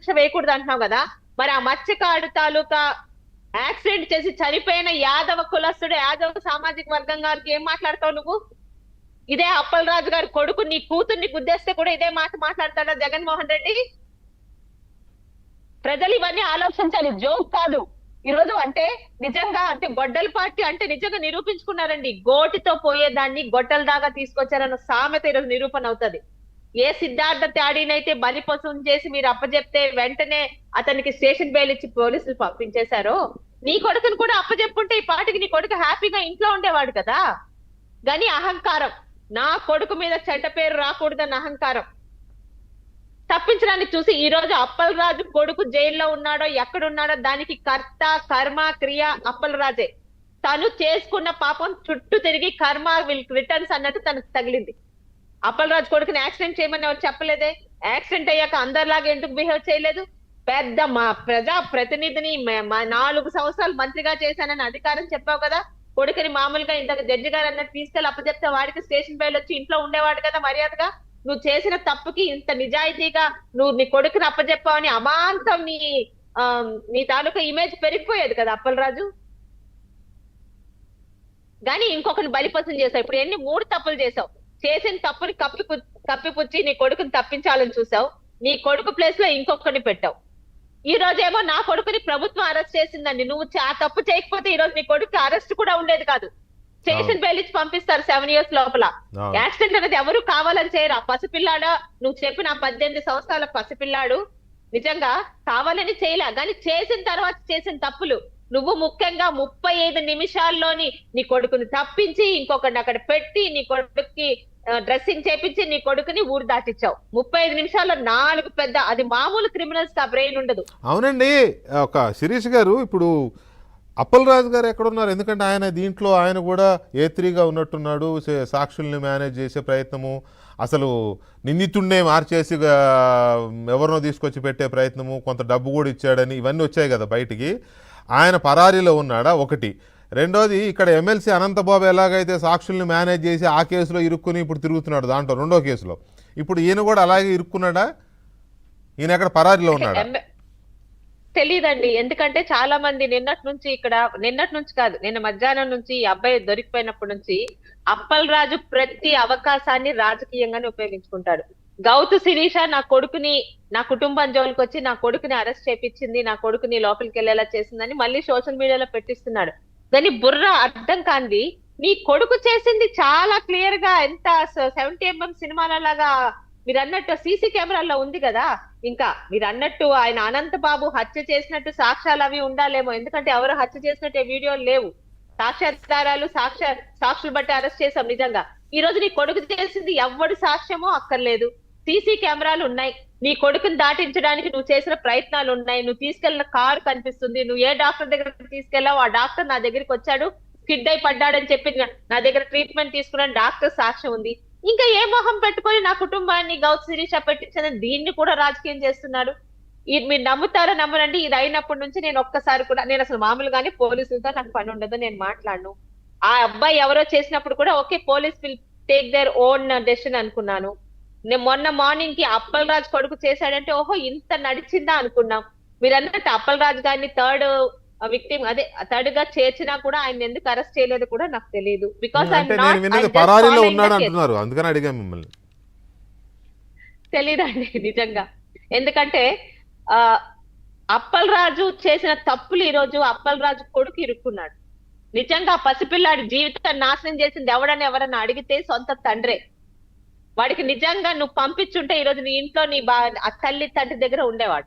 శిక్ష వేయకూడదు అంటున్నావు కదా. మరి ఆ మత్స్యకాడు తాలూకా యాక్సిడెంట్ చేసి చనిపోయిన యాదవ కులస్తుడు, యాదవ సామాజిక వర్గం గారికి ఏం మాట్లాడతావు నువ్వు? ఇదే అప్పలరాజు గారి కొడుకు నీ కూతుర్ని గుద్దేస్తే కూడా ఇదే మాట మాట్లాడతాడా జగన్మోహన్ రెడ్డి? ప్రజలు ఇవన్నీ ఆలోచించాలి, జోక్ కాదు. ఈ రోజు అంటే నిజంగా అంటే గొడ్డల పార్టీ అంటే నిజంగా నిరూపించుకున్నారండి. గోటితో పోయేదాన్ని గొడ్డల దాకా తీసుకొచ్చారన్న సామెత ఈరోజు నిరూపణ అవుతుంది. ఏ సిద్ధార్థ త్యాడినైతే బలిపశం చేసి మీరు అప్పచెప్తే వెంటనే అతనికి స్టేషన్ బెయిల్ ఇచ్చి పోలీసులు పంపించేశారో, నీ కొడుకుని కూడా అప్పచెప్పుంటే ఈ పాటికి నీ కొడుకు హ్యాపీగా ఇంట్లో ఉండేవాడు కదా. కానీ అహంకారం, నా కొడుకు మీద చెడ్డ పేరు రాకూడదన్న అహంకారం తప్పించడానికి చూసి ఈ రోజు అప్పలరాజు కొడుకు జైల్లో ఉన్నాడో ఎక్కడున్నాడో దానికి కర్త కర్మ క్రియ అప్పలరాజే. తను చేసుకున్న పాపం చుట్టూ తిరిగి కర్మ విల్ రిటర్న్స్ అన్నట్టు తనకు తగిలింది. అప్పలరాజు కొడుకుని యాక్సిడెంట్ చేయమని ఎవరు చెప్పలేదే. యాక్సిడెంట్ అయ్యాక అందరిలాగా ఎందుకు బిహేవ్ చేయలేదు? పెద్ద మా ప్రజా ప్రతినిధిని 4 సంవత్సరాలు మంత్రిగా చేశానని అధికారం చెప్పావు కదా. కొడుకుని మామూలుగా ఇంతకు జడ్జి గారు అన్నట్టు తీసుకెళ్ళి అప్పచెప్తే వాడికి స్టేషన్ బెయిల్ వచ్చి ఇంట్లో ఉండేవాడు కదా మర్యాదగా. నువ్వు చేసిన తప్పుకి ఇంత నిజాయితీగా నువ్వు నీ కొడుకుని అప్పచెప్పావని అమాంతం నీ తాలూకా ఇమేజ్ పెరిగిపోయేది కదా అప్పలరాజు. కానీ ఇంకొకరిని బలిపశం చేసావు. ఇప్పుడు 3 తప్పులు చేసావు. చేసిన తప్పుని కప్పిపుచ్చి నీ కొడుకుని తప్పించాలని చూసావు. నీ కొడుకు ప్లేస్ లో ఇంకొకరిని పెట్టావు. ఈ రోజేమో నా కొడుకుని ప్రభుత్వం అరెస్ట్ చేసిందండి. నువ్వు ఆ తప్పు చేయకపోతే ఈ రోజు నీ కొడుకు అరెస్ట్ కూడా ఉండేది కాదు. స్టేషన్ బెయిల్ ఇచ్చి పంపిస్తారు 7 years లోపల. యాక్సిడెంట్ అనేది ఎవరు కావాలని చేయరు. ఆ పసిపిల్లాడు, నువ్వు చెప్పిన 18 సంవత్సరాల పసిపిల్లాడు నిజంగా కావాలని చేయలే. కానీ చేసిన తర్వాత చేసిన తప్పులు నువ్వు ముఖ్యంగా 35 నిమిషాల్లోని నీ కొడుకుని తప్పించి ఇంకొకరిని అక్కడ పెట్టి నీ కొడుకుకి డ్రెస్సింగ్ చేపించి నీ కొడుకుని ఊరు దాటిచ్చావు. 35 నిమిషాల్లో 4 పెద్ద, అది మామూలు క్రిమినల్స్ కా బ్రెయిన్ ఉండదు. అవునండి. ఒక శిరీష్ గారు, ఇప్పుడు అప్పలరాజు గారు ఎక్కడున్నారు? ఎందుకంటే ఆయన దీంట్లో ఆయన కూడా A3గా ఉన్నట్టున్నాడు. సాక్షుల్ని మేనేజ్ చేసే ప్రయత్నము, అసలు నిందితుడినే మార్చేసి ఎవరినో తీసుకొచ్చి పెట్టే ప్రయత్నము, కొంత డబ్బు కూడా ఇచ్చాడని ఇవన్నీ వచ్చాయి కదా బయటికి. ఆయన పరారీలో ఉన్నాడా? ఒకటి. రెండోది, ఇక్కడ ఎమ్మెల్సీ అనంతబాబు ఎలాగైతే సాక్షుల్ని మేనేజ్ చేసి ఆ కేసులో ఇరుక్కుని ఇప్పుడు తిరుగుతున్నాడు దాంట్లో 2వ కేసులో, ఇప్పుడు ఈయన కూడా అలాగే ఇరుక్కున్నాడా? ఈయన ఎక్కడ పరారీలో ఉన్నాడా? తెలియదండి. ఎందుకంటే చాలా మంది నిన్నటి నుంచి కాదు, నిన్న మధ్యాహ్నం నుంచి ఈ అబ్బాయి దొరికిపోయినప్పటి నుంచి అప్పలరాజు ప్రతి అవకాశాన్ని రాజకీయంగానే ఉపయోగించుకుంటాడు. గౌతు శిరీష నా కొడుకుని, నా కుటుంబం జోలికి వచ్చి నా కొడుకుని అరెస్ట్ చేపించింది, నా కొడుకుని లోపలికి వెళ్ళేలా చేసిందని మళ్ళీ సోషల్ మీడియాలో పెట్టిస్తున్నాడు. దాని బుర్ర అర్థం కాంది. నీ కొడుకు చేసింది చాలా క్లియర్ గా, ఎంత 70mm సినిమాల లాగా మీరు అన్నట్టు సీసీ కెమెరాల్లో ఉంది కదా. ఇంకా మీరు అన్నట్టు ఆయన అనంతబాబు హత్య చేసినట్టు సాక్ష్యాలు అవి ఉండాలేమో. ఎందుకంటే ఎవరు హత్య చేసినట్టు వీడియోలు లేవు. సాక్ష్యాధారాలు సాక్షులు బట్టి అరెస్ట్ చేసాం. నిజంగా ఈ రోజు నీ కొడుకు చేసింది ఎవడు సాక్ష్యమో అక్కర్లేదు. సీసీ కెమెరాలు ఉన్నాయి. నీ కొడుకుని దాటించడానికి నువ్వు చేసిన ప్రయత్నాలు ఉన్నాయి. నువ్వు తీసుకెళ్లిన కారు కనిపిస్తుంది. నువ్వు ఏ డాక్టర్ దగ్గర తీసుకెళ్లావు, ఆ డాక్టర్ నా దగ్గరికి వచ్చాడు, స్కిడ్ అయి పడ్డాడని చెప్పి నా దగ్గర ట్రీట్మెంట్ తీసుకున్నాను, డాక్టర్ సాక్ష్యం ఉంది. ఇంకా ఏ మొహం పెట్టుకొని నా కుటుంబాన్ని గౌతు శిరీష పెట్టించని దీన్ని కూడా రాజకీయం చేస్తున్నాడు. ఇది మీరు నమ్ముతారో నమ్మరండి, ఇది అయినప్పటి నుంచి నేను ఒక్కసారి కూడా, నేను అసలు మామూలుగానే పోలీసులతో నాకు పని ఉండదు, నేను మాట్లాడను. ఆ అబ్బాయి ఎవరో చేసినప్పుడు కూడా okay, police will take their own decision అనుకున్నాను. నేను మొన్న మార్నింగ్ కి అప్పలరాజు కొడుకు చేశాడంటే ఓహో ఇంత నడిచిందా అనుకున్నాం. మీరు అన్నట్టు అప్పలరాజు గారిని విక్టిమ్ అదే థర్డ్ గా చేర్చినా కూడా ఆయన ఎందుకు అరెస్ట్ చేయలేదు కూడా నాకు తెలియదు. బికాస్ పరారీలో ఉన్నాడు అంటున్నారు, అందుకని అడిగా మిమ్మల్ని. తెలీదండి నిజంగా. ఎందుకంటే అప్పలరాజు చేసిన తప్పులు ఈ రోజు అప్పలరాజు కొడుకు ఇరుక్కున్నాడు. నిజంగా పసిపిల్లాడి జీవితాన్ని నాశనం చేసింది ఎవరన్నా అడిగితే సొంత తండ్రే. వాడికి నిజంగా నువ్వు పంపించుంటే ఈ రోజు నీ ఇంట్లో నీ తల్లి తండ్రి దగ్గర ఉండేవాడు.